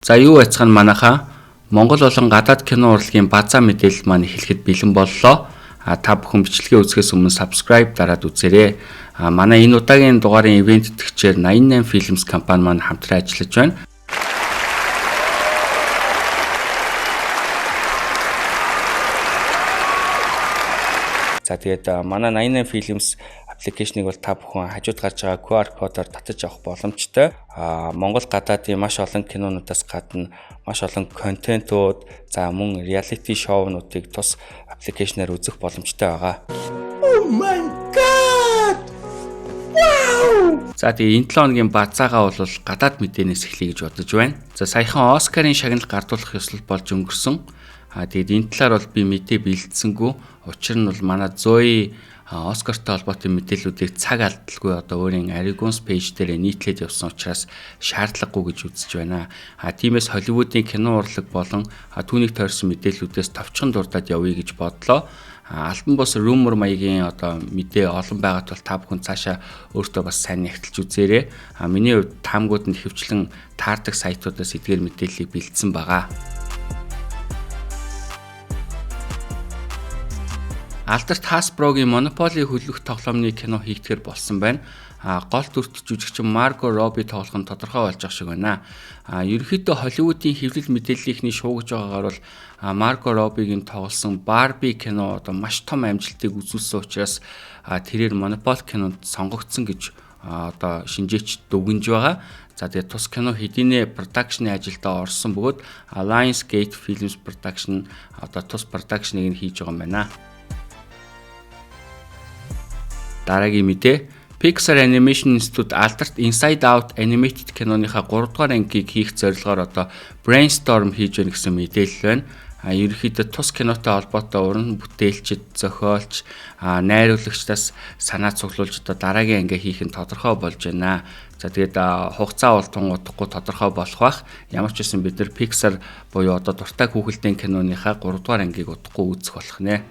За юу яцхан манайхаа Монгол болон гадаад кино урлагийн базаа мэдээлэл маань эхлэхэд бэлэн боллоо. Та бүхэн бичлэгээ үзэхээс өмнө subscribe дараад үзээрэй. Манай энэ удаагийн дугаарын ивент тэтгэгчээр 88 Films компани маань хамтран ажиллаж байна. За тэгээд манай 88 Films аппликейшнийг бол та бүхэн хажууд гарч байгаа QR кодоор татаж авах боломжтой. Монгол гадаадын маш олон кинонуудаас гадна маш олон контентууд, за мөн reality шоунуудыг тус аппликейшнээр үзэх боломжтой байгаа. Oh my god! Wow! За тэгээ энэ 7 хоногийн базаагаа бол гадаад мэдээнээс эхлэе гэж бодож байна. За саяхан Оскарын шагналыг гардуулах ёслол болж өнгөрсөн. Тэгээд энэ талаар бол би мэдээ бэлдсэнгүй. Учир нь бол манай Zoe Оскартай холбоотой мэдээллүүдийг цаг алдалгүй одоо өөрийн Arigons пэйж дээр нийтлээд явсан учраас шаардлагагүй гэж үзэж байна. Тиймээс Холливуудын кино урлаг болон түүнийг тойрсон мэдээллүүдээс товчхон дурдаад явъя гэж бодлоо. Альбан бус rumor маягийн одоо мэдээ олон байгаад бол та бүхэн цаашаа өөртөө бас сайн нягтлж үзээрэй. Миний хувьд таамгууд нь хөвчлэн таардаг сайтуудаас эдгээр мэдээллийг бэлдсэн байгаа. Алдарт Hasbro-гийн Monopoly хөлөх тоглоомны кино хийгдэхэр болсон байна. Гол дүрт жүжигчин Марго Робби тоглох нь тодорхой болж байгаа шиг байна. Ерөнхийдөө Холливуудын хэвлэл мэдээллийнхний шуугж байгаагаар бол Марго Роббигийн тоглосон Barbie кино одоо маш том амжилтыг үзүүлсэн учраас тэрээр Monopoly кинонд сонгогдсон гэж одоо шинжээч дүгнж байгаа. За тэгээд тус кино хэдийнэ продакшны ажилдаа орсон бөгөөд Lionsgate Films Production одоо тус продакшныг нь хийж байгаа юм байна. Дараагийн мэдээ Pixar Animation Institute алдарт Inside Out animated киноныхаа 3 дугаар ангийг хийх зорилгоор одоо brainstorm хийж байна гэсэн мэдээлэл байна. Ерөнхийдөө тус кинотой холбоотой уран бүтээлчид, зохиолч, найруулагчдаас санаа цуглуулж одоо дараагийн анги хийх нь тодорхой болж байна. За тэгээд хугацаа бол тунгуудахгүй тодорхой болох бах. Ямар ч байсан бид нар Pixar буюу одоо дуртай хүүхэлдэйн киноныхаа 3 дугаар ангийг удахгүй үзэх болох нэ.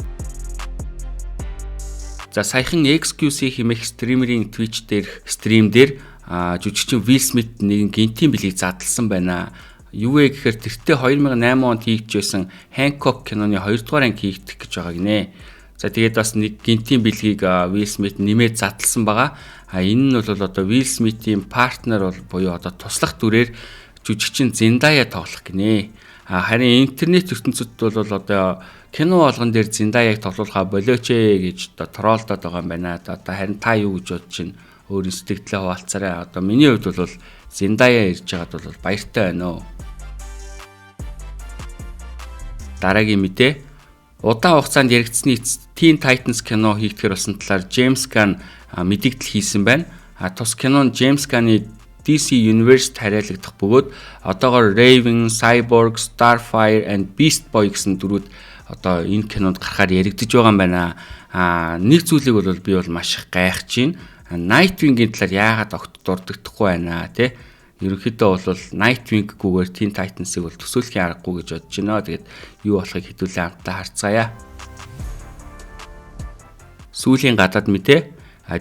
За саяхан XQC хэмээх стримерийн Twitch дээрх стрим дээр жүжигчин Will Smith нэгэн гинтийн билийг задлсан байна. Юу вэ гэхээр тэртээ 2008 онд хийгдэж байсан Hancock киноны 2 дугаар анги хийгдэх гэж байгаа гинэ. За тэгээд бас нэг гинтийн билгийг Will Smith нэмээд задлсан байгаа. Энэ нь бол одоо Will Smith-ийн партнер буюу одоо туслах дүрээр жүжигчин Zendaya тоглох гинэ. Харин интернет ертөнцид бол одоо кино болгон дээр Zendaya-г тоглуулахаа болооч гэж одоо троллдод байгаа юм байна. Одоо харин та юу гэж бодож чинь өөр сэтгэлдээ хуваалцаарай. Одоо миний хувьд бол Zendaya ирж байгаад бол баяртай байна уу. Дараагийн мэдээ удаан хугацаанд яригдсны Teen Titans кино хийгдэхэр болсон талаар James Gunn мэдээлэл хийсэн байна. Тус кинон James Gunn-ы DC Universe хариалагдах бөгөөд одоогоор Raven, Cyborg, Starfire and Beast Boy гэсэн дөрүүд одоо энэ кинонд гарахаар яригдж байгаа юм байна. Нэг зүйлийг бол би бол маш их гайхаж байна. Nightwing-ийн талаар яагаад огт дурддаггүй байна те. Ерөнхийдөө бол Nightwing-гүйгээр Teen Titans-ыг бол төсөөлхийн аргагүй гэж бодож байна. Тэгээд юу болохыг хэдүүлээ хамтдаа харцгаая. Сүүлийн гадаад мэдээ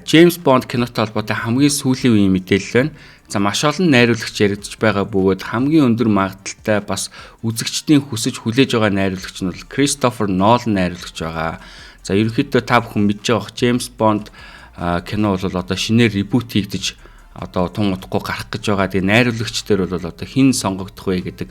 James Bond кинотой холбоотой хамгийн сүүлийн үеийн мэдээлэл байна. За маш олон найруулагч яригдж байгаа бөгөөд хамгийн өндөр магадaltaй бас үзэгчдийн хүсэж хүлээж байгаа найруулагч нь бол Christopher Nolan найруулагч байгаа. За ерөнхийдөө та бүхэн мэдж байгаа James Bond кино бол одоо шинээр ребут хийгдэж одоо тун удахгүй гарах гэж байгаа. Тэгээ найруулагч дээр бол одоо хэн сонгогдох вэ гэдэг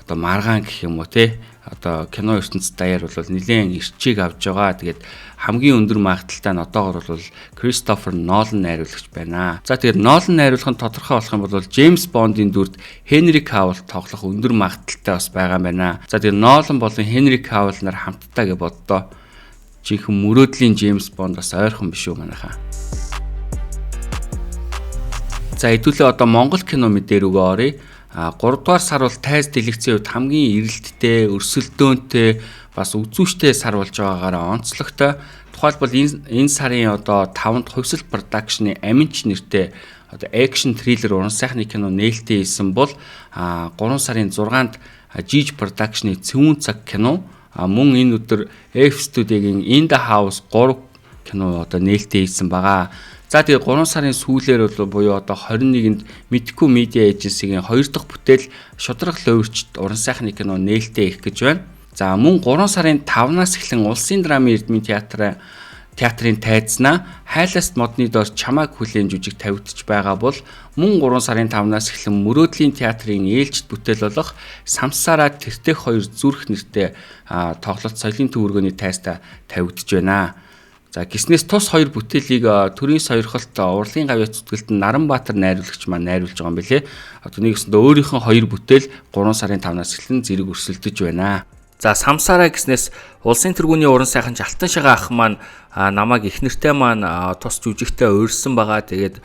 одоо маргаан гэх юм уу те. Одоо кино ертөнцид даяар бол нэлээд эрчийг авж байгаа. Тэгээд хамгийн өндөр магадaltaй нь одоогор бол Christopher Nolan найруулагч байна. За тэгээд Nolan найруулах нь тодорхой болох юм бол James Bond-ийн дүрд Henry Cavill тоглох өндөр магадaltaй бас байгаа юм байна. За тэгээд Nolan болон Henry Cavill нар хамтдаа гэж боддоо. Жинхэнэ мөрөөдлийн James Bond бас ойрхон биш үү манайхаа. За хэдүүлээ одоо Монгол кино мэдээ рүүгээ оръё. 3 дугаар сар бол тайз дэлгэцийн хувьд хамгийн эрэлттэй, өрсөлдөөнтэй, бас үзүүштэй сар болж байгаагаараа онцлогтой. Тухайлбал энэ сарын одоо 5-нд хувьсэл продакшны Аминч нэртэй одоо экшн триллер уран сайхны кино нээлттэй хийсэн бол 3 сарын 6-нд Жиж продакшны Цэвүүн цаг кино мөн энэ өдөр F Studio-гийн In the House 3 кино одоо нээлттэй хийсэн байгаа. За тэгээд 3 сарын сүүлээр буюу одоо 21-нд Мэдхгүй Media Agency-гийн 2 дахь бүтээл Шудраг луурчд уран сайхны кино нээлттэй их гэж байна. За мөн 3 сарын 5-наас эхлэн Улсын драмын Эрдмийн театрын тайзнаа Хайласт модны дор чамааг хүлээн жүжиг тавигдж байгаа бол мөн 3 сарын 5-наас эхлэн Мөрөөдлийн театрын ээлжид бүтээл болох Самсараа Тэртэх 2 зүрх нэртэй тоглолт соёлын төвөргөний тайзтай тавигдж байна. За гиснээс тус 2 бүтээлийг төрийн сойрхолт урлагийн гавьяа зүтгэлд Наранбаатар найруулагч маань найруулж байгаа юм билэ. Одоо нэгсэндээ өөрийнхөө 2 бүтээл 3 сарын 5-наас эхлэн зэрэг өрсөлдөж байна. За Самсараа гэснээс улсын тэргүүний уран сайхан Алтан шагаа ах маань намайг их нэртэй маань тус жүжигтэй урьсан байгаа. Тэгээд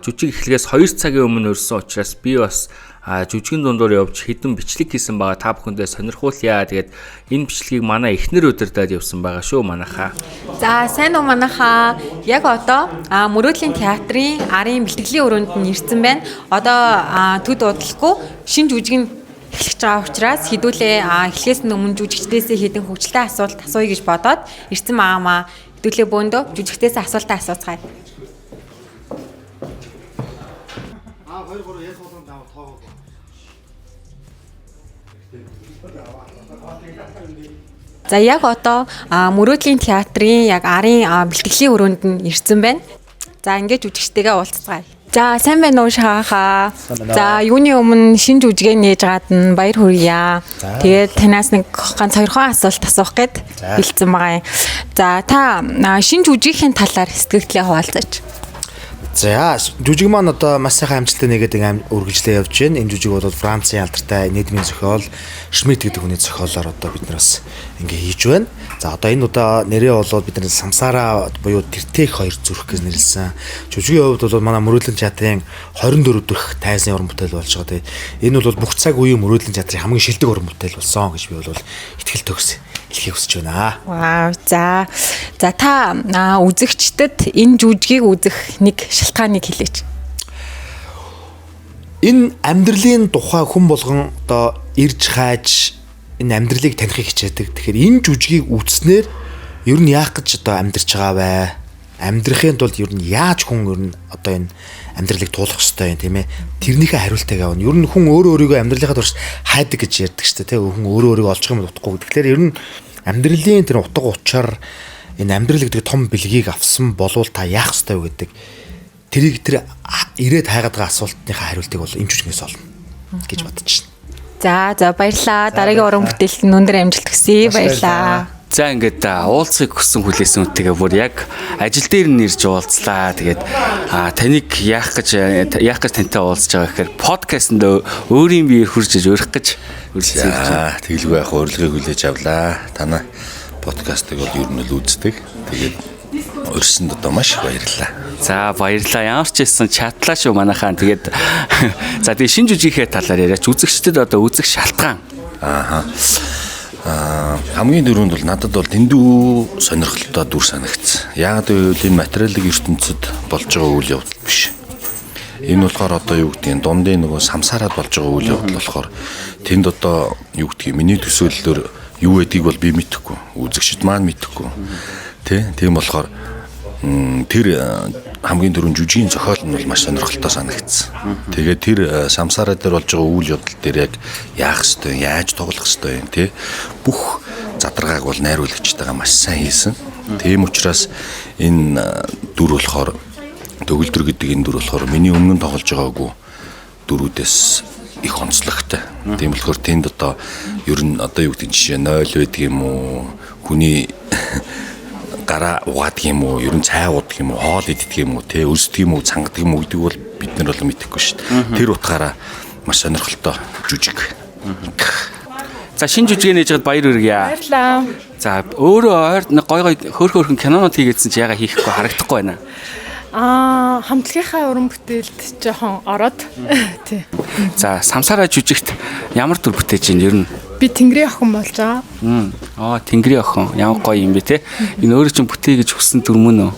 жүжиг эхлэхээс 2 цагийн өмнө урьсан учраас би бас жүжигэн дундуур явж хэдэн бичлэг хийсэн байгаа. Та бүхэндээ сонирхуулъя. Тэгээд энэ бичлэгийг манай эхнэр удирдаад явсан байгаа шүү манайхаа. За сайн уу манайхаа. Яг одоо Мөрөөдлийн театрын арын бэлтгэлийн өрөөнд нь ирсэн байна. Одоо төд удалгүй шинэ жүжиг нь эхлэж байгаа учраас хэдүүлээ эхлэхээс өмнө жүжигчдээсээ хэдэн хөвгчлээ асуулт асууя гэж бодоод ирсэн маамаа. Хэдүүлээ бөөндөө жүжигчдээсээ асуултаа асууцгаая. За яг одоо Мөрөөдлийн театрын яг арын бэлтгэлийн өрөөнд нь ирсэн байна. За ингээд жүжигчтэйгээ уулзцгаая. За сайн байна уу Шахаа. За юуны өмнө шинэ жүжигээ нээж гаад нь баяр хүргье. Тэгээд танаас нэг ганц 2 асуулт асуух гээд хэлсэн байгаа юм. За та шинэ жүжигийн талаар сэтгэлдээ хуваалцаач. За жүжиг маань одоо маш сайхан амжилттай нэгээд үргэлжлээ явж байна. Энэ жүжиг бол Францын алдартай нийгмийн зохиол Шмидт гэдэг хүний зохиолоор одоо бид нараас ингээ хийж байна. За одоо энэ удаа нэрээ болоод бид нар Самсараа буюу Тэртэх 2 зүрх гэж нэрлсэн. Жүжигийн хувьд бол манай Мөрөөдлийн театрын 24 дахь тайзны уран бүтээл болж байгаа. Энэ бол бүх цаг үеийн Мөрөөдлийн театрын хамгийн шилдэг уран бүтээл болсон гэж би бол итгэлтэй өгсөн. Хэлхийг хүсэж байна. Вау. За та үзэгчдэд энэ жүжигийг үзэх нэг шалтгааныг хэлээч. Энэ амьдралын тухай хүн болгон одоо ирж хайж энэ амьдралыг танихыг хичээдэг. Тэгэхээр энэ жүжигийг үзснээр ер нь яах гэж одоо амьдарч байгаа вэ? Амьдрахын тулд ер нь яаж хүн ер нь одоо энэ амьдралыг туулах ёстой юм тийм ээ. Тэрнийхээ хариултыг авна. Ер нь хүн өөрийнхөө амьдралынхаа турш хайдаг гэж ярьдаг шүү дээ. Хүн өөрийгөө олж юм утгагүй. Тэгэхээр ер нь амьдралын тэр утга учир энэ амьдрал гэдэг том бэлгийг авсан болвол та яах ёстой вэ гэдэг тэрийг тэр ирээд хайгаад байгаа асуултныхаа хариултыг бол энэ жүжигнээс олно гэж бодож байна. За баярлалаа. Дараагийн уран бүтээлд өндөр амжилт хүсье. Баярлалаа. За ингээд уулзах хүссэн хүлээсэн үнтэйгээ бүр яг ажил дээр нь ирж уулзлаа. Тэгээд таныг яах гэж тантай уулзж байгаа гэхээр подкастэнд өөрийн биеэр хурж иж өрөх гэж үлдсэн. За тэгэлгүй яг урилгыг хүлээж авлаа. Танай подкастыг бол ер нь л үздэг. Тэгээд өрсөнд одоо маш их баярлалаа. За баярлалаа. Ямар ч байсан чатлаа шүү манайхаа. Тэгээд за тэгээд шинэ жүжигийнхээ талаар яриач үзэгчдэд одоо үзэх шалтгаан. Хамгийн дөрөнд бол надад бол дэндүү сонирхолтой дүр санагдсан. Яагаад гэвэл энэ материалын ертөнцид болж байгаа үйл явдал биш. Энэ болохоор одоо юу гэдгийг дундын нөгөө самсараад болж байгаа үйл явдал болохоор тэнд одоо юу гэдгийг миний төсөөллөөр юу гэдгийг бол би мэдэхгүй. Үзэгчд маань мэдэхгүй. Тийм болохоор тэр хамгийн дөрөнд жүжигийн зохиол нь бол маш сонирхолтой санагдсан. Тэгээд тэр самсараа дээр болж байгаа үйл явдал дээр яг яах ёстой, яаж тоглох ёстой юм тий. Бүх задаргааг бол найруулагчтайгаа маш сайн хийсэн. Тийм учраас энэ дүр болохоор төгөлдөр гэдэг энэ дүр болохоор миний өмнө нь тоглож байгаагүй дүрүүдээс их онцлогтой. Тийм болохоор тэнд одоо ер нь одоо юу гэдэг жишээ 0 байдаг юм уу? Хүний гараа угаадаг юм уу, ер нь цай уудаг юм уу, хоол иддэг юм уу, тэ өсдөг юм уу, цангадаг юм уу гэдэг бол бид нар бол мэдэхгүй шүү дээ. Тэр утгаараа маш сонирхолтой жүжиг. За шинэ жүжиг нээж байгаад баяр хүргье. Баярлалаа. За өөрөө ойр гой хөөрхөн кинонууд хийгээдсэн чи яга хийхгүй харагдахгүй байна. Хамтлагийнхаа уран бүтээлд жоохон ороод тий. За самсараа жүжигт ямар дүр бүтээж ийн ер нь? Би Тэнгэрийн охин болж байгаа. Тэнгэрийн охин ямар гоё юм бэ те. Энэ өөрөө чинь бүтээй гэж хүссэн дүр мөн үү?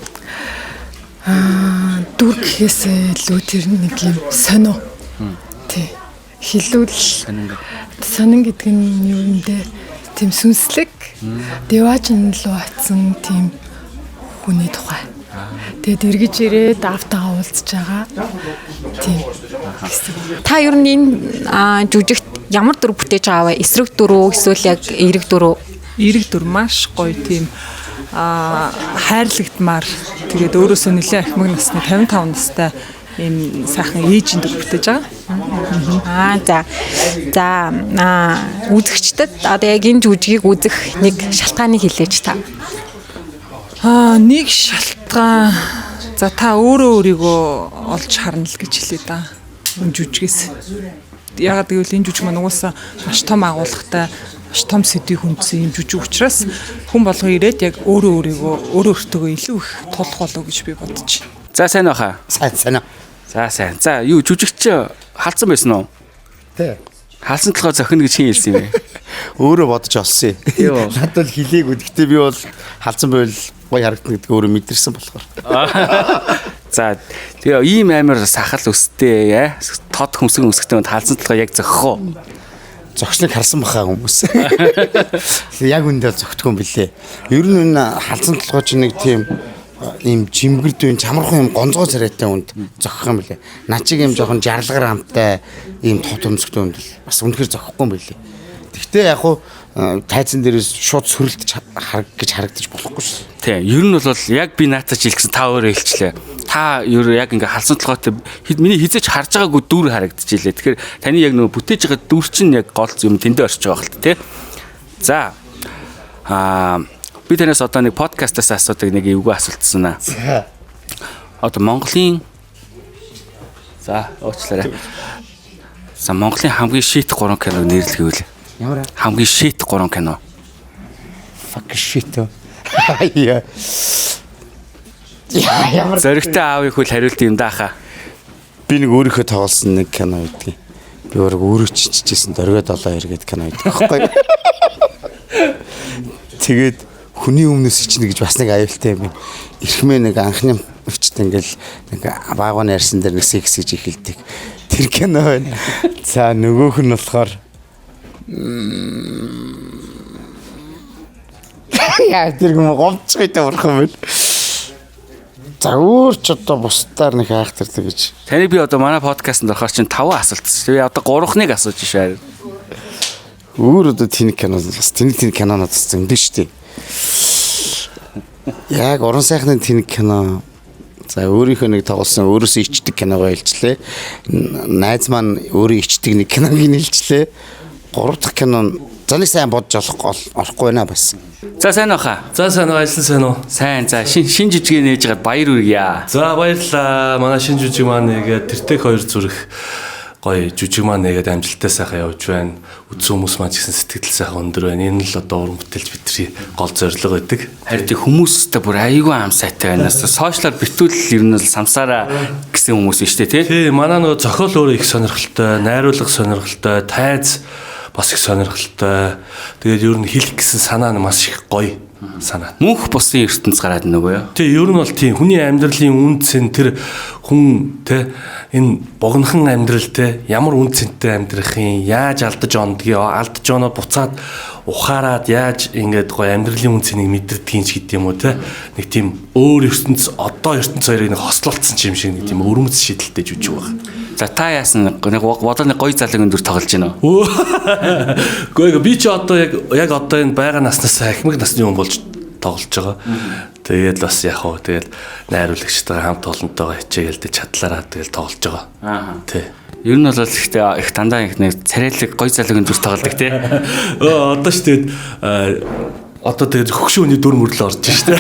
Дүр гэхээсээ илүү тэр нэг юм сонио. Тий. Хилүүл сонин гэдэг нь юу юм бэ? Тийм сүнслэг. Деважин лөө атсан тийм хүний тухай. Тэгээд эргэж ирээд автагаа уулзж байгаа. Тийм. Та ер нь энэ жүжигт ямар дүр бүтээж байгаа вэ? Эсрэг дүр үү эсвэл яг эерэг дүр үү? Эерэг дүр маш гоё тийм хайрлагдмаар тэгээд өөрөөсөө нэлээд ахмаг насны 55 настай ийм сайхан ээжийн дүр бүтээж байгаа. Үзэгчдэд одоо яг энэ жүжигийг үзэх нэг шалтгааныг хэлээч та. Нэг шалтгаан за та өөрийгөө олж харна л гэж хэлээ да. Энэ жүжигээс. Ягаад гэвэл энэ жүжиг маань угаасаа маш том агуулгатай, маш том сэдвийг хүндсэн юм жүжиг учраас хүн болго ирээд яг өөртөө илүү их тулах болов гэж би бодож байна. За сайн баха. Сайн. За сайн. За юу жүжигч халдсан байсан уу? Тий. Халсан толгой зохино гэж хин хэлсэн юм бэ? Өөрөө бодож олсон. Надад хилээг үдгтээ би бол халдсан байвал гоё харагдана гэдгийг өөрөө мэдэрсэн болохоор. За тэгээ ийм амар сахал өстэй тод хөмсгөн өсгтэй нь халсан толгой яг зохих уу? Зогсныг харсан бахаа хүмүүс. Яг үндэ зогтох юм билээ. Ер нь энэ халдсан толгой чинь нэг тийм ийм жимгэрдүүн чамархан юм гонцгой царайтай үнд зохих юм билээ. Наа чиг юм жоохон жаргалгаар хамтай ийм тод өмсгтэй үнд бас үнэхээр зохихгүй юм билээ. Тэгтээ яг хуу тайзан дээрээс шууд сөрөлтөж харагдаж болохгүй шүү. Тий, ер нь бол яг би наатаж хэлсэн та өөрөө хэлчлээ. Та ер яг ингээ халсан толгойтой миний хизээч харж байгаагүй дүр харагдчихжээ. Тэгэхээр таны яг нөгөө бүтээж байгаа дүр чинь яг гол юм тэндээ орчиж байгаа хэлт тий. За би танаас одоо нэг подкастаас асуудаг нэг эвгүй асуултсан аа. За. Одоо Монголын уучлаарай. За Монголын хамгийн шийт 3 кино нэрлэгээвэл Ямар хамгийн шийт 3 кино. Fuck shit. Яа. Ямар Зоригтой аавын хөл хариулт юм даахаа. би нэг өөрийнхөө тоглосон нэг кино байдгийг. Би өөрөө чичижсэн дөргөд олоо эргээд кино байдаг байхгүй. Тэгээд хүний өмнөөс ичнэ гэж бас нэг аюултай юм. Ирхмээ нэг анхны өвчт ингээл нэг баагуун ярьсан дээр нэг секс гэж ихэлдэг. Тэр кино байна. За нөгөөх нь болохоор яа тэр юм говцгойтой урхан байна. За өөрч одоо бусдаар нэг хайхтардаг гэж. Таныг би одоо манай подкастт орохоор чинь 5 асуулт. Би одоо 3-ыг асууж шээ. Өөр одоо тэний кинонаас тэний кинонод зөндөө штий. Яг уран сайхны тэний кино. За өөрийнхөө нэг тоглосон өөрөөсөө ичдэг киногоо хэлчлээ. Найз маань өөрөө ичдэг нэг киног хэлчлээ. 3 дахь кинон заник сайн бодож олохгүй байна бас. За сайн баха. За сайн уу, ажилласан сайн уу? Сайн. За шин жижигээ нээж гад баяр үргье. За баярлалаа. Манай шинэ жүжиг маань нэгээд тэртэг 2 зүрх гоё жүжиг маань нэгээд амжилттай сайхан явж байна. Үзсэн хүмүүс маань ч гэсэн сэтгэл сайхан өндөр байна. Энэ л одоо уран бүтээлч бидний гол зорилго байдаг. Харин тийм хүмүүстэй бүр айгүй ам сайтай байна. Сошиалар битүүл ер нь самсаараа гэсэн хүмүүс нь шүү дээ тий. Тий, манай нөгөө зохиол өөрөө их сонирхолтой, найруулга сонирхолтой, тайз бас их сонирхолтой. Тэгээд ер нь хэлэх гэсэн санаа нь маш их гоё санаа. Мөнх бусын ертөнц гараад нөгөө юу? Тий, ер нь бол тийм хүний амьдралын үнцэн тэр хүн те энэ богинохан амьдрал те ямар үнцэнтэй амьдрахын яаж алдаж оноо буцаад ухаарад яаж ингээд гоё амьдралын үнцнийг мэдэрдгийг ч гэдэг юм уу те нэг тийм өөр ертөнц одоо ертөнц хоёрыг нэг хослолцсон юм шиг нэг тийм өрмөц шийдэлтэй жүжиг байна. За та яасан нэг бодоо нэг гоё залуу өндөр тоглож байна уу? Гэхдээ би ч одоо яг одоо энэ байгаа наснаас ахмад насны хүн болж тоглож байгаа. Тэгээд бас яг хоо тэгээд найруулагчтай хамт олонтойгоо хичээгээл чадлаараа тэгээд тоглож байгаа. Аа. Тий. Ер нь бол ихтэй их дандаа их нэг царайлаг гоё залуу өндөр тоглодог тий. Одоо ч тэгээд одоо тэгээд хөгшөөний дүр мөрлөө орж штэ.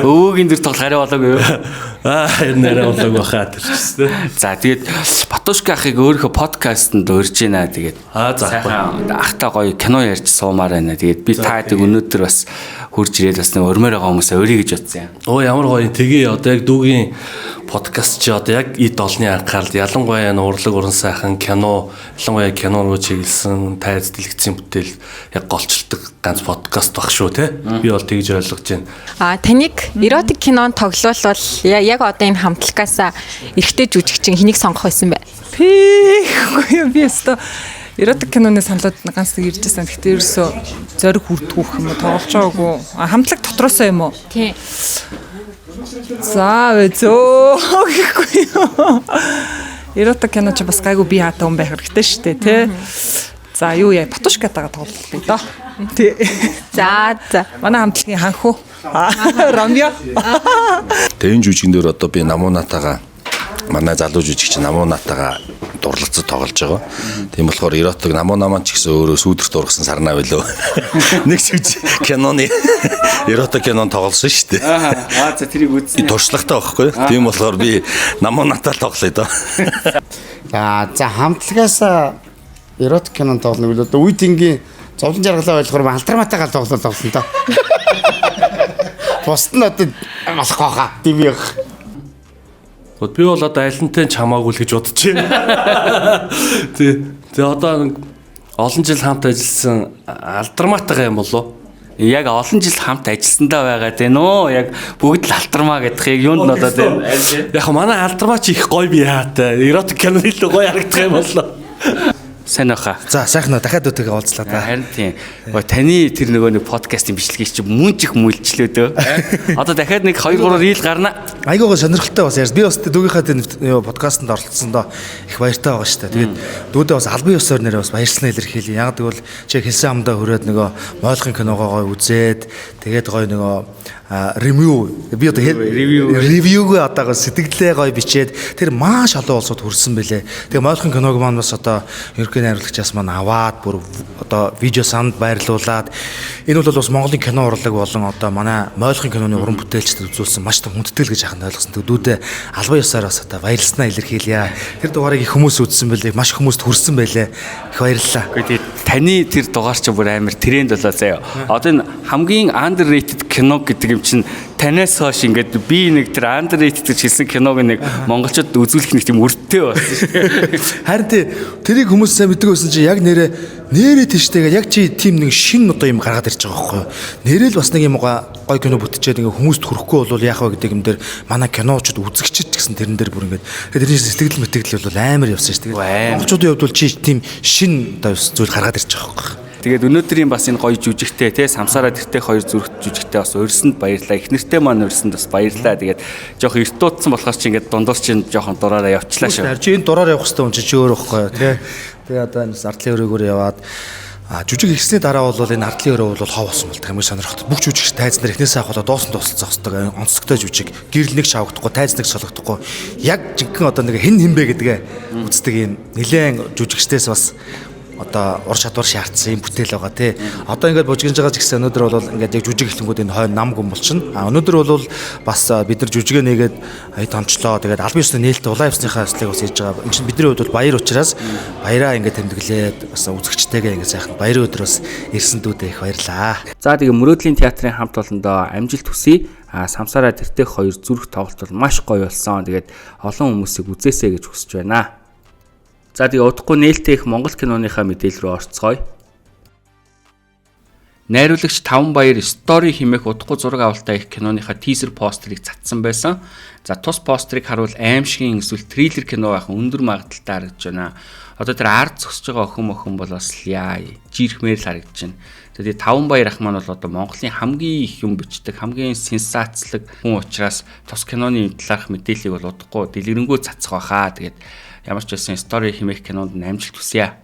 Өвөгийн дүр тоглох арай болоогүй юу? Энэ арай болоогүй хаа тэр штэ. За тэгээд Батушка ахыг өөрийнхөө подкастэнд урьж байна. Тэгээд сайхан ахтай гоё кино ярьж суумаар байна. Тэгээд би таадаг өнөөдөр бас хурж ирээд бас нэг өрмөр байгаа хүмүүсээ өрий гэж бодсон юм. Оо ямар гоё тэгээ одоо яг дүүгийн подкаст чи одоо яг эд олны анхаарал ялангуяа урлаг уран сайхан кино ялангуяа кино руу чиглэсэн тайз дэлгэцийн бүтээл яг голчилдог ганц подкаст баг шүү те. Би бол тэгж ойлгож байна. Таныг эротик кинонд тоглолвол яг одоо энэ хамтлагаас эрэгтэй жүжигчин хэнийг сонгох байсан бэ? Би өстө эротик киноны саналууд ганц нэг иржсэн. Гэхдээ ерөөсөө зориг хүрдгүүх юм уу тоглож байгаагүй. Хамтлаг дотроосоо юм уу? Тийм. За зөө гэхгүй юу. Эротик кино ч бас гайгүй би хатаа хүн байх хэрэгтэй шүү дээ тий. За юу яа Батушкатаага тоглолоо доо. Тий. За. Манай хамтлагийн ханху. Ромео. Тэвэн жүжигэн дээр одоо би Намуунатаага манай залуу жүжигч Намуунатаага дурлалцад тоглож байгаа. Тийм болохоор эротик Намуунаман ч гэсэн өөрөө сүүдэрт ургасан сарнаа билүү. Нэг жүжиг киноны эротик кинон тоглосон шүү дээ. За тэрийг үзсэн. Туршлагатай байхгүй. Тийм болохоор би Намуунатаа тоглоё доо. За хамтлагаас эротик кинон тоглоно билүү. Одоо үеийнгийн зовлон жаргалаа ойлгохоор алтарматайгаар тоглолоо доо. Бусд нь одоо болохгүй хаа. Тийм яг. Би бол одоо алинтай чамаагүй л гэж бодож байна. Тэгээ одоо олон жил хамт ажилласан алдарматайгаа юм болов? Яг олон жил хамт ажилласандаа байгаад байна уу? Яг бүгд л алтармаа гэдэг яг юунд нь одоо тийм. Яг манай алдармаа ч их гоё би хаатай. Эротик кино илүү гоё харагдах юм болоо. Сайн байхаа. За сайхан уу дахиад өтөг уулзлаа да. Харин тийм. Таны тэр нөгөө нэг подкастын бичлэгийг чи мөн чих мүлчлөө дөө. Одоо дахиад нэг 2-3 рeel гарна. Айгуугаа сонирхолтой бас ярьж. Би бас дүүгийнхаа тэр подкастт оролцсондоо их баяртай байгаа шүү дээ. Тэгээд дүүдээ бас албан ёсоор нэрээ бас баярснаа илэрхийлье. Яг тэгвэл чи хэлсэн амдаа хүрээд нөгөө мойлгын киногоо гоё үзээд тэгээд гоё нөгөө ревю би одоо ревюг одоо сэтгэлдээ гоё бичээд тэр маш олон улсууд хүрсэн бэлээ. Тэгээ мойлгын киног маань бас одоо ерөнхий найруулагчаас маань аваад бүр одоо видео санд байрлуулад энэ бол бас Монголын кино урлаг болон одоо манай мойлгын киноны уран бүтээлчдэд үзүүлсэн маш том хүндтэл гэж аханд ойлгосон. Дүүдээ албан ёсоор бас одоо баярлснаа илэрхийлье. Тэр дугаарыг их хүмүүс үзсэн бэлээ. Маш хүмүүст хүрсэн бэлээ. Их баярлалаа. Тэгээд таны тэр дугаар чи бүр амар тренд болоо заяа. Одоо энэ хамгийн underrated кино гэдэг юм чинь танаас хойш ингээд би нэг тэр underrated гэж хэлсэн киног нэг монголчууд үзүүлэх нэг тийм өрттэй болсон шүү. Харин тэрийг хүмүүс сайн мэддэг байсан чи яг нэрээ тийштэйгээ яг чи тийм нэг шин одоо юм гаргаад ирж байгаа байхгүй юу. Нэрээ л бас нэг юм гой кино бүтчихэд ингээ хүмүүст хүрэхгүй бол яах вэ гэдэг юм дээр манай киночууд үзэгчд гэсэн тэрэн дээр бүр ингээд тэрний сэтгэл мэтгэл бол амар явсан шүү. Тэгээд монголчуудын хувьд бол чи тийм шин одоо зүйл гаргаад ирж байгаа байхгүй юу. Тэгээд өнөөдрийн бас энэ гоё жүжигтэй те самсараа тэртээ хоёр зүрхт жүжигтэй бас урьсанд баярлаа. Их нэртэй маань урьсанд бас баярлаа. Тэгээд жоох эрт дуудсан болохоор чи ингээд дундуур чинь жоохон дураараа явчлаа шүү. Чи энэ дураар явах хэрэгтэй юм чи өөр байхгүй тий. Тэгээ одоо энэ ардлын өрөөгөр яваад жүжиг ихсний дараа бол энэ ардлын өрөө бол хов болсон бол хамгийн сонирхолтой. Бүх жүжигч тайз нар эхнээсээ ахвал дуусан тусалцах хэрэгтэй. Онцгой жүжиг. Гэрэл нэг шавагдахгүй, тайз нэг солигдохгүй. Яг жинхэнэ одоо нэг хэн бэ гэдгээ үздэг юм. Нилээн жүжигчдээс бас одоо ур чадвар шаардсан юм бүтээл байгаа тий. Одоо ингээд бужигнаж байгаа ч гэсэн өнөөдөр бол ингээд яг жүжиг эхлэнгүүд энэ хойно нам гүн болчихно. Өнөөдөр бол бас бид нар жүжигээ нээгээд тончлоо. Тэгээд албан ёсны нээлттэй улаан явцныхаа эслийг бас хийж байгаа. Энэ чинь бидний хувьд бол баяр учраас баяраа ингээд тэмдэглээд бас үзэгчтэйгээ ингээд сайхан баярын өдөр бас ирсэн дүүдээ их баярлаа. За тэгээ Мөрөөдлийн театрын хамт олондоо амжилт хүсье. Самсараа тэртээ хоёр зүрх тоглолт бол маш гоё болсон. Тэгээд олон хүмүүсийг үзээсэй гэж хүсэж байна. За тэгээ удахгүй нээлттэй их Монгол киноныхаа мэдээлэл рүү орцгоё. Найруулагч Таван Баяр Story хэмээх удахгүй зураг авалтаа их киноныхаа тизер постерыг цацсан байсан. За тус постерыг харуул аимшигын эсвэл триллер кино байх өндөр магадaltaй харагдж байна. Одоо тэр ард зогсож байгаа охин бол бас жирхмээр л харагдж байна. Тэгээд Таван Баяр ах маань бол одоо Монголын хамгийн их юм бичдэг, хамгийн сенсацлог хүн учраас тус киноны талаарх мэдээллийг бол удахгүй дэлгэрэнгүй цацах байхаа. Тэгээд ямар ч байсан Story хэмээх кинонд амжилт хүсье.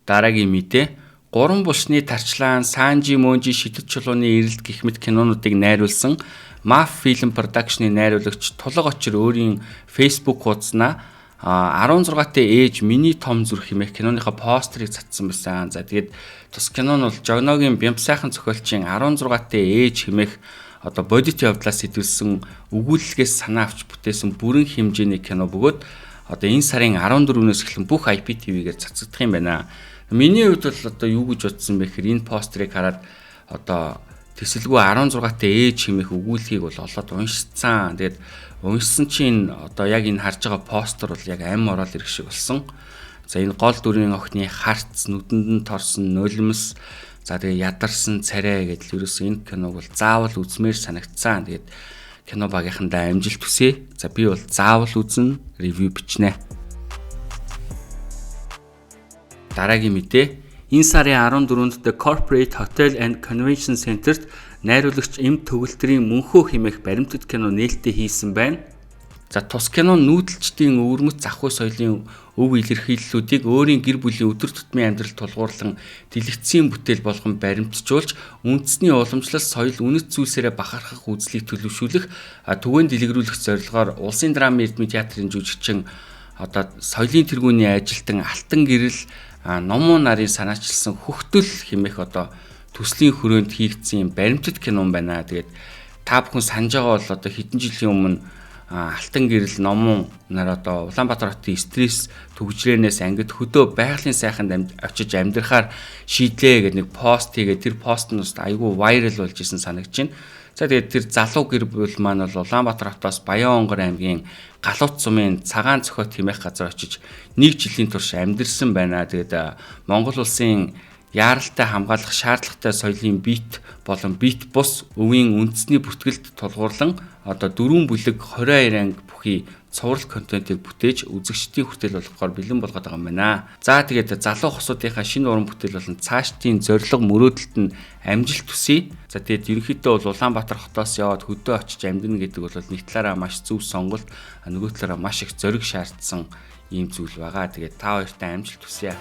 Дараагийн мэдээ. Гурван булшны тарчлаан, Санжи Мөнжи шидэт чулууны эрэлт гэх мэт кинонуудыг найруулсан Maf Film Production-ы найруулагч Тулга Очир өөрийн Facebook хуудаснаа 16-тай ээж миний том зүрх хэмээх киноныхаа постерыг цацсан байсан. За тэгээд тус кино нь бол Жогногийн Бямб сайхан зохиолчийн 16-тай ээж хэмээх одоо бодит явдлаас сэтүүлсэн өгүүлэлгээс санаа авч бүтээсэн бүрэн хэмжээний кино бөгөөд одоо энэ сарын 14-өөс эхлэн бүх IPTV-гээр цацагдах юм байна. Миний хувьд бол одоо юу гэж бодсон бэ гэхээр энэ постерыг хараад одоо тэсэлгүй 16-тай ээж хэмээх өгүүлгийг бол олоод уншсан. Тэгээд уншсан чинь одоо яг энэ харж байгаа постэр бол яг ам ороод ирэх шиг болсон. За энэ гол дүрийн охины харц, нүдэнд нь торсон нулимс, за тэгээ ядарсан царай гэдэл ерөөс энэ киног бол заавал үзмээр санагдсан. Тэгээд кино багийнхандаа амжилт хүсье. За би бол заавал үзнэ, ревю бичнэ. Дараагийн мэдээ. Энэ сарын 14-нд The Corporate Hotel and Convention Center-т найруулагч Эм Төгөлтрийн Мөнхөө хэмээх баримтат кино нээлттэй хийсэн байна. За тус кино нүүдэлчдийн өвөрмөц зах зээл соёлын өв илэрхийллүүдийг өөрийн гэр бүлийн өдөр тутмын амьдралд тулгуурлан дэлгэцийн бүтээл болгон баримтжуулж үндэсний уламжлал соёл үнэт зүйлсээрээ бахархах үзлийг төлөвшүүлэх түгээн дэлгэрүүлэх зорилгоор улсын драмын эрдэмтэн театрын жүжигчин соёлын тэргүүний ажилтан Алтан гэрэл номоо нарын санаачилсан хөхтөл хэмээх төслийн хүрээнд хийгдсэн баримтат кино байна. Тэгээд та бүхэн санаж байгаа бол хэдэн жилийн өмнө Алтан гэрэл номон нар Улаанбаатар хотын стресс төвжрэнээс ангид хөдөө байгалийн сайханд очиж амьдрахаар шийдлээ гэдэг нэг пост хийгээд тэр пост нь айгүй вайрал болж исэн санагдаж байна. За тэгээд тэр залуу гэр бүл маань бол Улаанбаатар хотоос Баян-Онгор аймгийн Галуут сумын Цагаан цохиот хэмээх газар очиж 1 жилийн турш амьдэрсэн байна. Тэгээд Монгол улсын яаралтай хамгаалах шаардлагатай соёлын бит болон бит бус өвийн үндэсний бүртгэлд тулгуурлан 4 бүлэг 22 анги бүхий цуврал контентыг бүтээж үзэгчдийн хүртэл болгохоор бэлэн болгоод байгаа юм байна. За тэгээд залуу хосуудынхаа шинэ уран бүтээл болон цаашдын зорилго мөрөөдөлд нь амжилт хүсье. За тэгээд ерөнхийдөө бол Улаанбаатар хотоос яваад хөдөө очиж амьдна гэдэг бол нэг талаараа маш зөв сонголт, нөгөө талаараа маш их зориг шаардсан ийм зүйл байгаа. Тэгээд та хоёртай амжилт хүсье.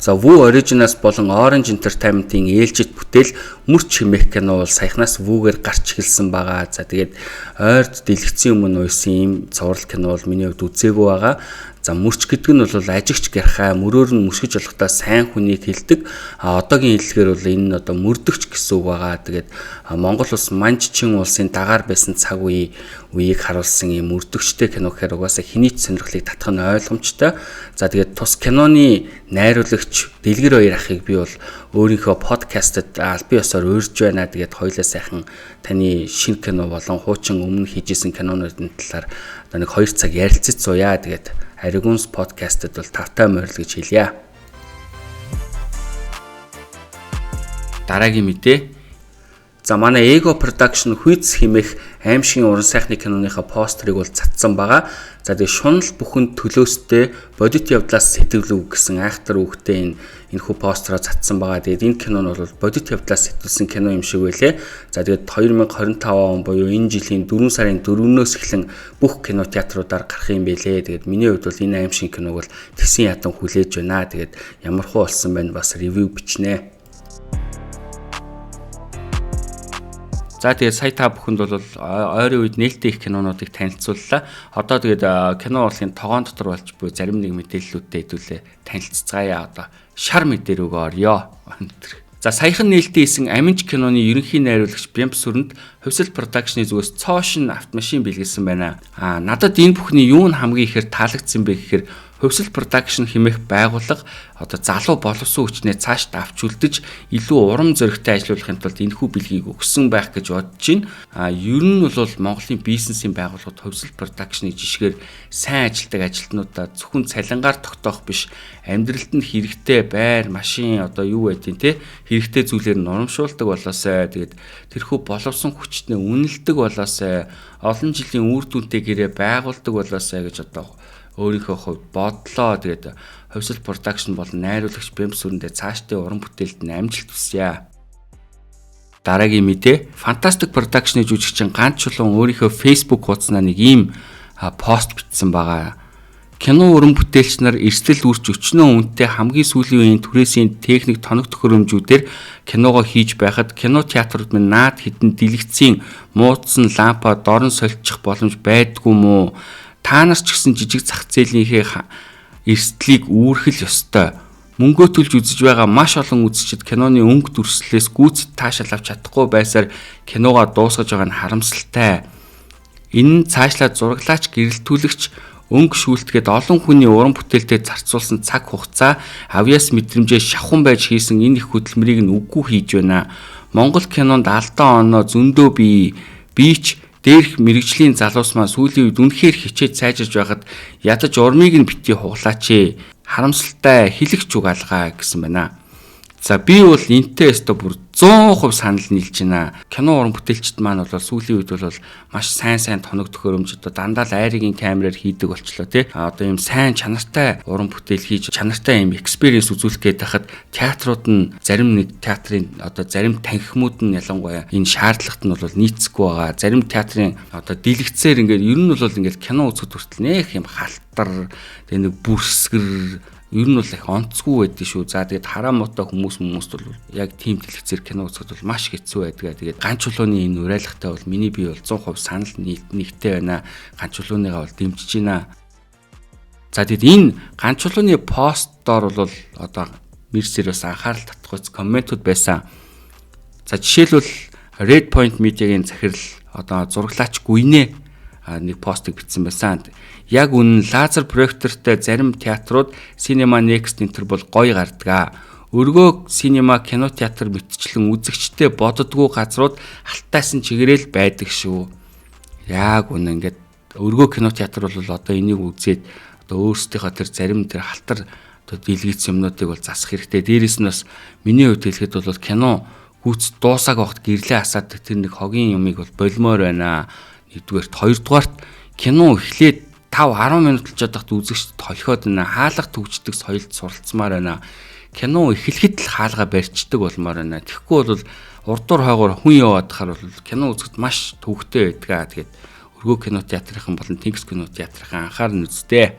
За Вүү Originals болон Orange Entertainment-ийн ээлжид бүтээл Мөрч хэмээх кино бол саяхнаас Вүүгээр гарч эхэлсэн байгаа. За тэгээд ойрд дэлгэцийн өмнө уйсан ийм цуврал кино бол миний хувьд үзээгүй байгаа. За Мөрч гэдэг нь бол ажигч гярхай мөрөөр нь мөсгөж болохдоо сайн хүнийг хэлдэг. Одоогийн хэллэгээр бол энэ нь мөрдөгч гэсэн үг байгаа. Тэгээд Монгол улс Манччин улсын дагаар байсан цаг үеийг харуулсан ийм мөрдөгчтэй кино гэхээр угаасаа хэний ч сонирхлыг татах нь ойлгомжтой. За тэгээд тус киноны найруулагч Дэлгэр хоёр ахыг би бол өөрийнхөө подкастад албан ёсоор урьж байна. Тэгээд хоёулаа сайхан таны шинэ кино болон хуучин өмнө хийжсэн кинонуудын талаар нэг 2 цаг ярилцаж сууя. Тэгээд Аригунс подкастад бол тавтай морил гэж хэлье. Дараагийн мэдээ. За манай Ego Production Хүйц хэмээх аимшигын уран сайхны киноныхаа постерыг бол цацсан байгаа. За тэгээ шунал бүхэнд төлөөстэй бодит явдлаас сэтгэлүү гэсэн айхтар үгтэй энэхүү постероо цацсан байгаа. Тэгээд энэ кино нь бол бодит явдлаас сэтгүүлсэн кино юм шиг байлээ. За тэгээд 2025 он буюу энэ жилийн 4 сарын 4-өөс эхлэн бүх кино театруудаар гарах юм байлээ. Тэгээд миний хувьд бол энэ аимшигын киног бол тэгсэн ядан хүлээж байна. Тэгээд ямархуу болсон байна бас ревю бичнэ. За тэгээд сая та бүхэнд бол ойрын үед нээлттэй их кинонуудыг танилцууллаа. Одоо тэгээд кино урлагийн тогоон дотор болж буй зарим нэг мэдээллүүдтэй хэдүүлээ танилццгаая. Одоо шар мэдээ рүүгээ орё. За саяхан нээлттэй хийсэн Аминч киноны ерөнхий найруулагч Бямб Сүрэнд Хувьсэл продакшны зүгээс цоошин автомашин бэлгэлсэн байна. Надад энэ бүхний юу нь хамгийн ихээр таалагдсан бэ гэхээр Хувьсэл продакшн хэмээх байгууллага залуу боловсон хүчнээ цааш авч үлдэж илүү урам зоригтой ажиллуулахын тулд энэхүү бэлгийг өгсөн байх гэж бодож байна. Ер нь бол Монголын бизнесийн байгууллагууд Хувьсэл продакшны жишгээр сайн ажилтдаг ажилтнуудаа зөвхөн цалингаар тогтоох биш, амьдралд нь хэрэгтэй байр, машин юу байдیں۔ Хэрэгтэй зүйлээр нь урамшуулдаг болоосай. Тэгээд тэрхүү боловсон хүчтнээ үнэлдэг болоосай. Олон жилийн үр дүнтэй гэрээ байгуулдаг болоосай гэж өөрийнхөө хувьд бодлоо. Тэгээд Хувьсэл продакшн болон найруулагч Бямб Сүрэндээ цаашдын уран бүтээлд нь амжилт хүсье. Дараагийн мэдээ. Fantastic Production-ы жүжигчин Ганц Чулуун өөрийнхөө Facebook хуудаснаа нэг ийм пост бичсэн байгаа. Кино уран бүтээлч нар эрсдэл үрч өчнөө үнэтэй хамгийн сүүлийн үеийн түрээсийн техник тоног төхөөрөмжүүдээр киногоо хийж байхад кино театрууд минь наад хідэн дэлгэцийн муудсан лампа дорн солилцох боломж байдгүй мүү? Та нар ч гэсэн жижиг зах зээлийнхээ эрсдлийг үүрхэл ёстой. Мөнгөө төлж үзэж байгаа маш олон үзэгчид киноны өнгө дүрслэлээс гүйцэд таашаал авч чадахгүй байсаар киногоо дуусгаж байгаа нь харамсалтай. Энэ нь цаашлаад зураглаач, гэрэлтүүлэгч, өнгө шүүлтгээд олон хүний уран бүтээлтэд зарцуулсан цаг хугацаа, авьяас мэдрэмжээ шавхан байж хийсэн энэ их хөдөлмөрийг нь үгүй хийж байна. Монгол кинонд алдаа оноо зөндөө бийч дээрх мэрэгжлийн залуус маань сүүлийн үед үнэхээр хичээж сайжирж байхад ядаж урмыг нь битгий хуглаач. Харамсалтай хэлэгч угаалгаа гэсэн байна. За би бол энтэй өстө бүр 100% санал нийлж байна. Кино уран бүтээлчд маань бол сүүлийн үед бол маш сайн тоног төхөөрөмж одоо дандаа л айргийн камераар хийдэг болчлоо тий. Одоо ийм сайн чанартай уран бүтээл хийж чанартай ийм experience үзүүлэх гээд байхад театрууд нь зарим нэг театрын одоо зарим танхимууд нь ялангуяа энэ шаардлагат нь бол нийцэхгүй байгаа. Зарим театрын одоо дэлгэцээр ингээд ер нь бол ингээд кино үзэхэд хүртэл нэх юм халтар тэгээ нэг бүрсгэр ер нь бол их онцгүй байдгийн шүү. За тэгээд хараа муутай хүмүүст бол яг тийм дэлгэцээр кино үзэхэд бол маш хэцүү байдаг. Тэгээд ганц чулууны энэ урайлгатай бол миний бие бол 100% санал нэгтэй байна. Ганц чулууныгаа бол дэмжиж байна. За тэгээд энэ ганц чулууны постдоор бол одоо Мирсээр бас анхаарал татгууц комментууд байсан. За жишээлбэл Red Point Media-гийн захирал одоо зураглаач Гүнэ нэг постыг бичсэн байсан. Яг үнэн лазер проектортой зарим театрууд Cinema Next Enter бол гоё гардаг. Өргөө синема кинотеатр мэтчлэн үзэгчтэй боддгоо газрууд алтайсан чигээрэл байдаг шүү. Яг үнэн ингээд өргөө кинотеатр бол одоо энийг үзээд одоо өөрсдийнхөө тэр зарим тэр халтар одоо дэлгэц юмнуудыг бол засах хэрэгтэй. Дээрээс нь бас миний хувьд хэлэхэд бол кино гүйц дуусааг багт гэрлээ асаад тэр нэг хогийн юмыг бол болмоор байна. Нэгдүгээрт, хоёрдугаарт кино эхлээд 5-10 минут л жадахт үзэгчд толхиод байна. Хаалга төгждөг соёлд суралцмаар байна. Кино эхлэхэд л хаалга барьцдаг болмоор байна. Тэгэхгүй бол урдуур хойгоор хүн яваад хахаар бол кино үзэхэд маш төвөгтэй байдаг. Тэгээд өргөө кинотеатрын болон Тингс кинотеатрын анхаарал үзтээ.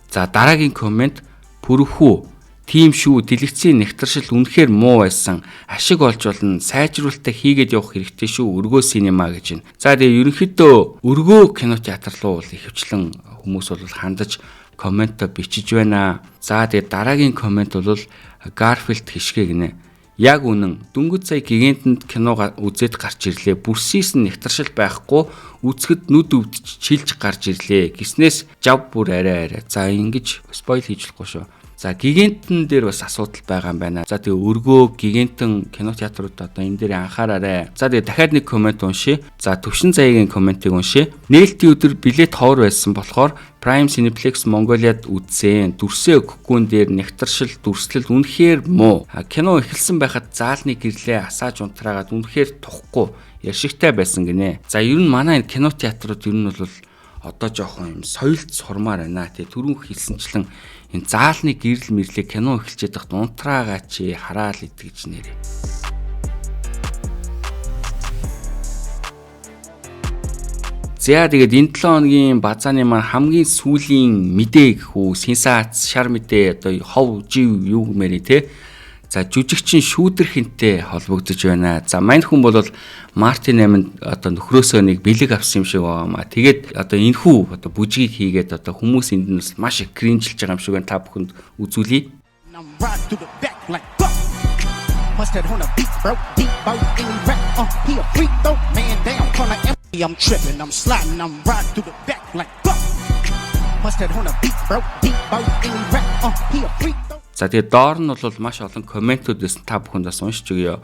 За дараагийн коммент пүрхүү тийм шүү дэлгэцийн нэгтршил үнэхээр муу байсан. Ашиг олж болно. Сайжруулалтаа хийгээд явах хэрэгтэй шүү. Өргөө синема гэж байна. За тэгээ ерөнхийдөө өргөө кинотеатр руу бол ихэвчлэн хүмүүс бол хандаж коммент бичиж байна. За тэгээ дараагийн коммент бол Garfield хишгэ гинэ. Яг үнэн. Дөнгөж сая гигантэнд кино үзээд гарч ирлээ. Бүрсээс нь нэгтршил байхгүй үзэхэд нүд өвдөж чилж гарч ирлээ. Гиснээс жав бүр арай. За ингэж спойл хийж болохгүй шүү. За гигантэн дээр бас асуудал байгаа юм байна. За тэгээ өргөө гигантэн кинотеатрууд одоо энэ дээр анхаараарай. За тэгээ дахиад нэг коммент уншия. За Төвшин Заяагийн комментиг уншия. Нээлтийн өдөр билет ховор байсан болохоор Prime Cineplex Mongoliad үзсэн. Дүрсээ өгөхгүй дээр нэгтршил дүрслэл үнэхээр муу. Кино эхэлсэн байхад заалны гэрлээ асааж унтраагаад үнэхээр тухгүй яшигтай байсан гинэ. За ер нь манай энэ кинотеатрууд ер нь бол одоо жоохон юм соёлд сурмаар байна. Тэгээ түрүүн хэлсэнчлэн энэ заалны гэрэл мэрлээ кино эхэлчихэд тахт унтраагаа чи хараал итгэж нэрээ. За тэгээд энэ 7 хоногийн базааны маань хамгийн сүүлийн мэдээ гэхүү сенсац шар мэдээ одоо хов жив юу гэмээр те. За жүжигчин шүүдэр хинтэй холбогдож байна. За мань хүн бол Мартин Аминд одоо нөхрөөсөө нэг бэлэг авсан юм шиг байгаамаа. Тэгээд одоо энэ хүү одоо бүжгийг хийгээд одоо хүмүүс энд нь маш их кринжилж байгаа юм шиг байна. Та бүхэнд үзүүлье. I'm tripping, I'm sliding, I'm riding through the back like fuck. Must have on a beat, bro, deep out in rap, he a freak though. За тэгээ доор нь бол маш олон комментүүдээс та бүхэнд бас уншиж өгье.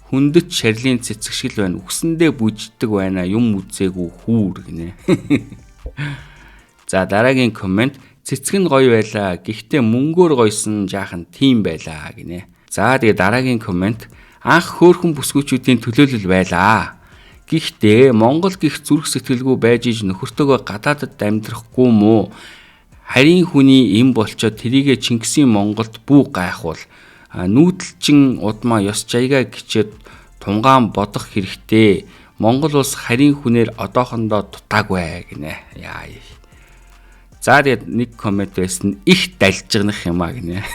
Хүндэт шарлийн цэцэг шиг л байна. Үсэндээ бүждэг байна. Юм үзээгүй хүүр гинэ. За дараагийн коммент цэцэг нь гоё байлаа. Гэхдээ мөнгөөр гоёсон жаахан тийм байлаа гинэ. За тэгээ дараагийн коммент анх хөөхөн бүсгүүчүүдийн төлөөлөл байлаа. Гэхдээ Монгол гих зүрх сэтгэлгүй байж иж нөхөртөөгөө гадаадд амьдрахгүй мүү? Харин хүний эм болчоод тэрийгэ Чингисийн Монголд бүү гайхвал нүүдэлчин удмаа ёс жаягаа гिचээд тунгаан бодох хэрэгтэй. Монгол улс харин хүнээр одоохондоо дутаагүй гинэ. Яа. За тэгээд нэг коммент байсан их далжигнах юм а гинэ.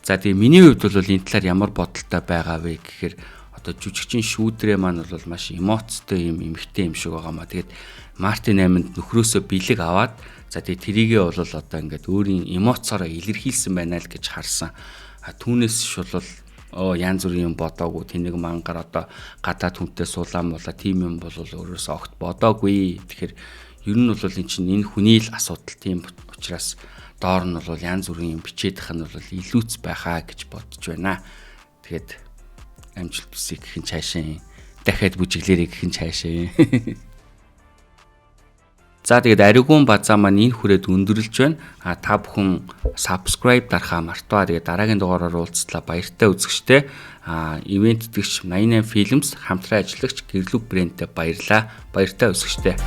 За тэгээд миний хувьд бол энэ талаар ямар бодолтой байгаа вэ гэхээр одоо жүжигчин шүүдрээ маань бол маш эмоцтой юм эмхтэй юм шиг байгаамаа. Тэгээд Мартин Аминд нөхрөөсөө бэлэг аваад за тэгээд тэрийгээ бол одоо ингээд өөрийн эмоцороо илэрхийлсэн байна л гэж харсан. Түүнээс шул янз бүрийн юм бодоогүй тэнэг мангар одоо гадаад хүнтэй сулаан муула тийм юм бол өөрөөсөө огт бодоогүй. Тэгэхээр ер нь бол эн чинь энэ хүний л асуудал тийм учраас доор нь бол янз бүрийн юм бичээдэх нь бол илүүц байхаа гэж бодож байна. Тэгээд амжилт хүсье гэх нь цаашаа дахиад бүжиглэрэй гэх нь цаашаа. За тэгээд Аригун Базаа маань энэ хүрээд өндөрлж байна. Та бүхэн subscribe дарахаа мартаа. Тэгээд дараагийн дугаараар уулзлаа. Баяртай үзэгчтэй. Ивент итгэгч 88 Films хамтран ажиллагч Гэрлүг брэндтэй баярлаа. Баяртай үзэгчтэй.